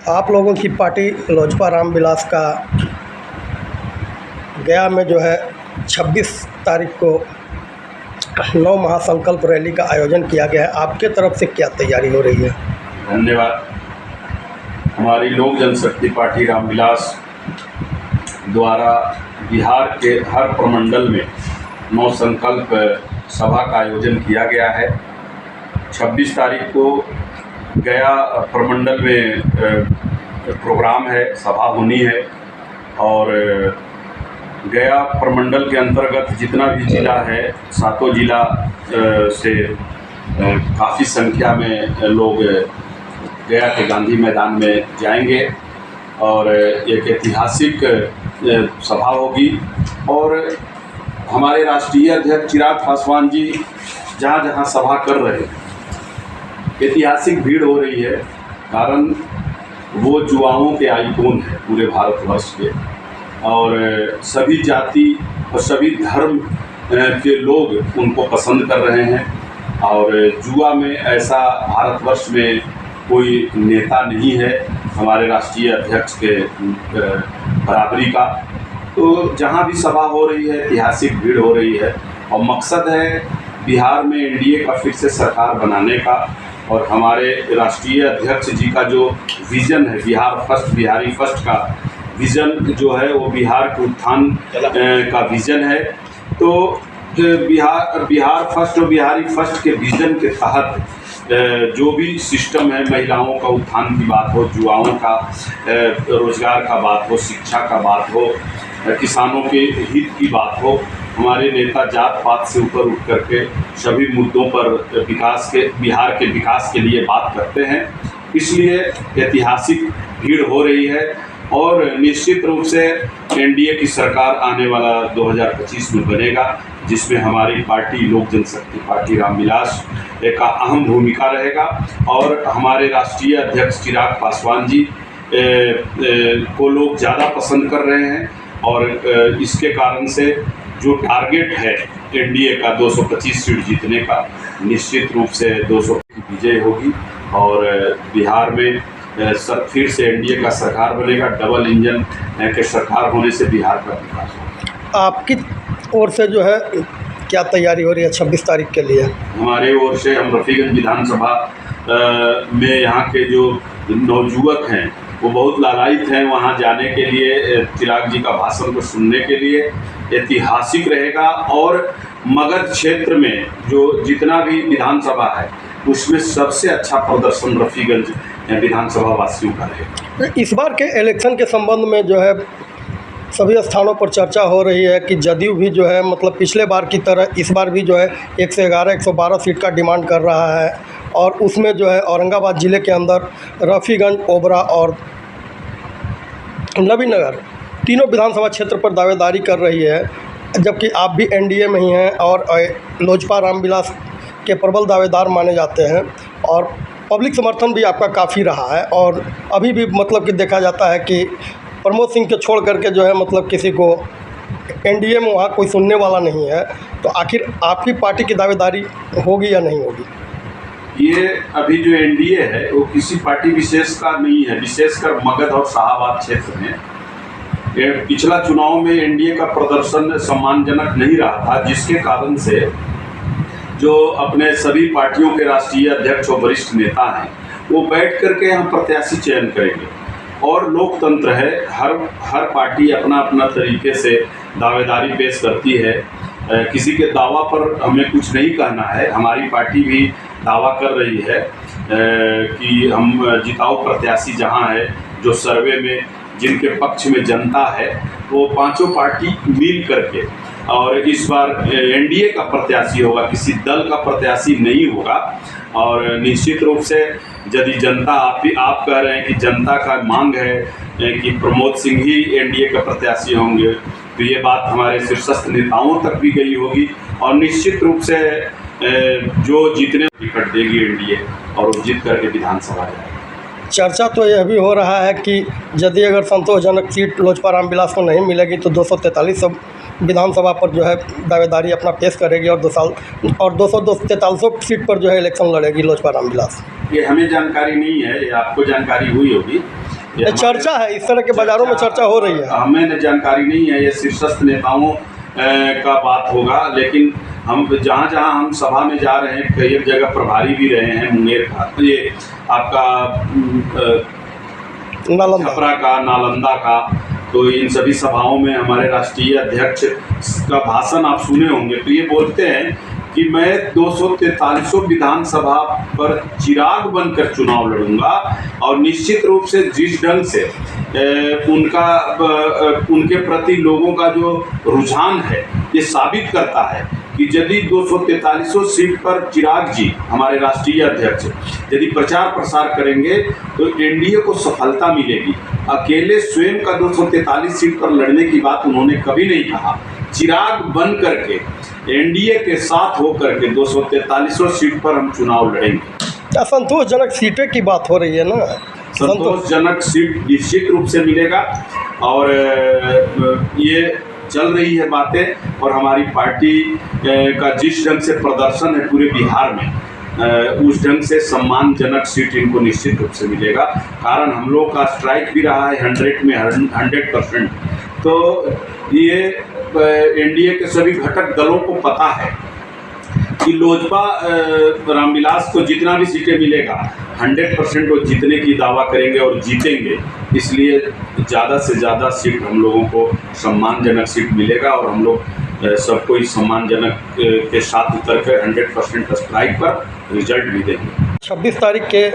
आप लोगों की पार्टी लोजपा रामविलास का गया में जो है 26 तारीख को 9 महासंकल्प रैली का आयोजन किया गया है। आपके तरफ से क्या तैयारी हो रही है? धन्यवाद। हमारी लोक जनशक्ति पार्टी रामविलास द्वारा बिहार के हर प्रमंडल में 9 संकल्प सभा का आयोजन किया गया है। 26 तारीख को गया प्रमंडल में प्रोग्राम है, सभा होनी है और गया प्रमंडल के अंतर्गत जितना भी ज़िला है, सातों ज़िला से काफ़ी संख्या में लोग गया के गांधी मैदान में जाएंगे और एक ऐतिहासिक सभा होगी। और हमारे राष्ट्रीय अध्यक्ष चिराग पासवान जी जहाँ जहाँ सभा कर रहे हैं, ऐतिहासिक भीड़ हो रही है, कारण वो युवाओं के आइकॉन है पूरे भारतवर्ष के और सभी जाति और सभी धर्म के लोग उनको पसंद कर रहे हैं। और युवा में ऐसा भारतवर्ष में कोई नेता नहीं है हमारे राष्ट्रीय अध्यक्ष के बराबरी का। तो जहाँ भी सभा हो रही है, ऐतिहासिक भीड़ हो रही है और मकसद है बिहार में एनडीए का फिर से सरकार बनाने का। और हमारे राष्ट्रीय अध्यक्ष जी का जो विज़न है, बिहार फर्स्ट, बिहारी फर्स्ट का विज़न जो है, वो बिहार के उत्थान का विज़न है। तो बिहार फर्स्ट और बिहारी फर्स्ट के विज़न के तहत जो भी सिस्टम है, महिलाओं का उत्थान की बात हो, युवाओं का रोजगार का बात हो, शिक्षा का बात हो, किसानों के हित की बात हो, हमारे नेता जात पात से ऊपर उठ करके सभी मुद्दों पर बिहार के विकास के लिए बात करते हैं। इसलिए ऐतिहासिक भीड़ हो रही है और निश्चित रूप से एनडीए की सरकार आने वाला 2025 में बनेगा, जिसमें हमारी पार्टी लोक जनशक्ति पार्टी रामविलास का अहम भूमिका रहेगा। और हमारे राष्ट्रीय अध्यक्ष चिराग पासवान जी को लोग ज़्यादा पसंद कर रहे हैं और इसके कारण से जो टारगेट है एनडीए का 225 सीट जीतने का, निश्चित रूप से 200 की विजय होगी और बिहार में फिर से एनडीए का सरकार बनेगा। डबल इंजन के सरकार होने से बिहार का विकास होगा। आपकी ओर से जो है क्या तैयारी हो रही है 26 तारीख के लिए? हमारे ओर से हम रफीगंज विधानसभा में यहाँ के जो नवयुवक हैं वो बहुत लालायित हैं वहाँ जाने के लिए, चिराग जी का भाषण को सुनने के लिए। ऐतिहासिक रहेगा और मगध क्षेत्र में जो जितना भी विधानसभा है उसमें सबसे अच्छा प्रदर्शन रफीगंज विधानसभा वासियों का रहेगा। इस बार के इलेक्शन के संबंध में जो है सभी स्थानों पर चर्चा हो रही है कि जदयू भी जो है मतलब पिछले बार की तरह इस बार भी जो है 111 112 सीट का डिमांड कर रहा है और उसमें जो है औरंगाबाद ज़िले के अंदर रफीगंज, ओबरा और नबीनगर तीनों विधानसभा क्षेत्र पर दावेदारी कर रही है, जबकि आप भी एनडीए में ही हैं और लोजपा रामविलास के प्रबल दावेदार माने जाते हैं और पब्लिक समर्थन भी आपका काफ़ी रहा है। और अभी भी मतलब कि देखा जाता है कि प्रमोद सिंह के छोड़ करके जो है मतलब किसी को एनडीए में वहाँ कोई सुनने वाला नहीं है। तो आखिर आपकी पार्टी की दावेदारी होगी या नहीं होगी? ये अभी जो एनडीए है वो किसी पार्टी विशेष का नहीं है, विशेषकर मगध और शाहाबाद क्षेत्र में पिछला चुनाव में एनडीए का प्रदर्शन सम्मानजनक नहीं रहा था, जिसके कारण से जो अपने सभी पार्टियों के राष्ट्रीय अध्यक्ष और वरिष्ठ नेता हैं वो बैठ करके हम प्रत्याशी चयन करेंगे। और लोकतंत्र है, हर पार्टी अपना अपना तरीके से दावेदारी पेश करती है। किसी के दावा पर हमें कुछ नहीं कहना है। हमारी पार्टी भी दावा कर रही है कि हम जिताऊ प्रत्याशी जहां है, जो सर्वे में जिनके पक्ष में जनता है, वो पांचों पार्टी मिल करके और इस बार एनडीए का प्रत्याशी होगा, किसी दल का प्रत्याशी नहीं होगा। और निश्चित रूप से यदि जनता आप कह रहे हैं कि जनता का मांग है कि प्रमोद सिंह ही एनडीए का प्रत्याशी होंगे, तो ये बात हमारे शीर्षस्थ नेताओं तक भी गई होगी और निश्चित रूप से जो जीतने टिकट देगी एनडीए और वो जीत करके विधानसभा जाएगी। चर्चा तो यह भी हो रहा है कि यदि अगर संतोषजनक सीट लोजपा रामविलास को नहीं मिलेगी तो 243 विधानसभा पर जो है दावेदारी अपना पेश करेगी और 243 सीट पर जो है इलेक्शन लड़ेगी लोजपा रामविलास। ये हमें जानकारी नहीं है, ये आपको जानकारी हुई होगी। ये चर्चा है, इस तरह के बाज़ारों में चर्चा हो रही है। हमें जानकारी नहीं है, ये शीर्षस्थ नेताओं का बात होगा, लेकिन हम जहाँ जहाँ हम सभा में जा रहे हैं, कई एक जगह प्रभारी भी रहे हैं, मुंगेर का, ये आपका छपरा का, नालंदा का, तो इन सभी सभाओं में हमारे राष्ट्रीय अध्यक्ष का भाषण आप सुने होंगे। तो ये बोलते हैं कि मैं 243 विधानसभा पर चिराग बनकर चुनाव लड़ूंगा, और निश्चित रूप से जिस ढंग से उनके प्रति लोगों का जो रुझान है, ये साबित करता है कि यदि 243 सीट पर चिराग जी, हमारे राष्ट्रीय अध्यक्ष, यदि प्रचार प्रसार करेंगे तो एनडीए को सफलता मिलेगी। अकेले स्वयं का 243 सीट पर लड़ने की बात उन्होंने कभी नहीं कहा। चिराग बन करके एनडीए के साथ होकर के 243 सीट पर हम चुनाव लड़ेंगे। असंतोषजनक सीटें की बात हो रही है ना? संतोषजनक सीट निश्चित रूप से मिलेगा, और ये चल रही है बातें, और हमारी पार्टी का जिस ढंग से प्रदर्शन है पूरे बिहार में, उस ढंग से सम्मानजनक सीट इनको निश्चित रूप से मिलेगा। कारण हम लोग का स्ट्राइक भी रहा है 100 में 100%। तो ये एनडीए के सभी घटक दलों को पता है कि लोजपा रामविलास को जितना भी सीटें मिलेगा 100% वो जीतने की दावा करेंगे और जीतेंगे। इसलिए ज़्यादा से ज़्यादा सीट हम लोगों को सम्मानजनक सीट मिलेगा, और हम लोग सबको इस सम्मानजनक के साथ उतर कर 100% स्ट्राइक पर रिजल्ट भी देंगे। 26 तारीख के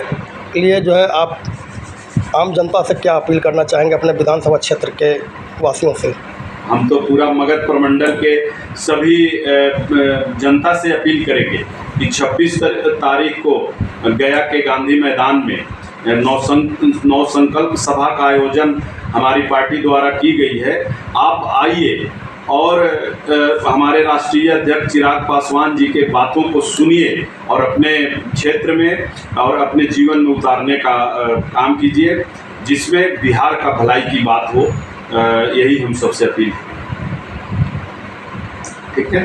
लिए जो है आप आम जनता से क्या अपील करना चाहेंगे अपने विधानसभा क्षेत्र के वासियों से? हम तो पूरा मगध प्रमंडल के सभी जनता से अपील करेंगे कि 26 तारीख को गया के गांधी मैदान में नौ संकल्प सभा का आयोजन हमारी पार्टी द्वारा की गई है। आप आइए और हमारे राष्ट्रीय अध्यक्ष चिराग पासवान जी के बातों को सुनिए, और अपने क्षेत्र में और अपने जीवन में उतारने का काम कीजिए, जिसमें बिहार का भलाई की बात हो। यही हम सबसे अपील, ठीक है।